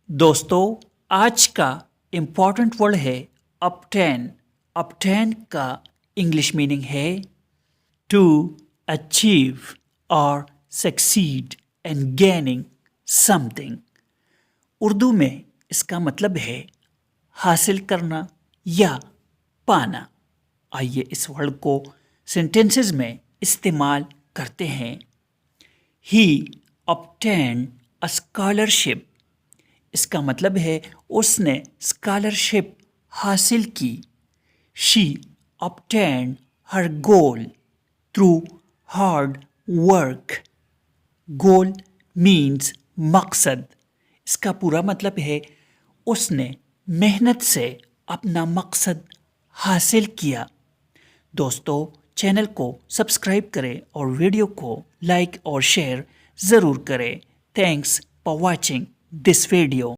دوستو آج کا امپورٹنٹ ورڈ ہے obtain. obtain کا انگلش میننگ ہے to achieve or succeed in gaining something. Urdu میں اس کا مطلب ہے حاصل کرنا یا پانا. آئیے اس ورڈ کو سینٹینسز میں استعمال کرتے ہیں. He obtained a scholarship. اس کا مطلب ہے اس نے اسکالرشپ حاصل کی. She obtained her goal through hard work. Goal means مقصد. اس کا پورا مطلب ہے اس نے محنت سے اپنا مقصد حاصل کیا. دوستو چینل کو سبسکرائب کریں اور ویڈیو کو لائک اور شیئر ضرور کریں. Thanks for watching this video.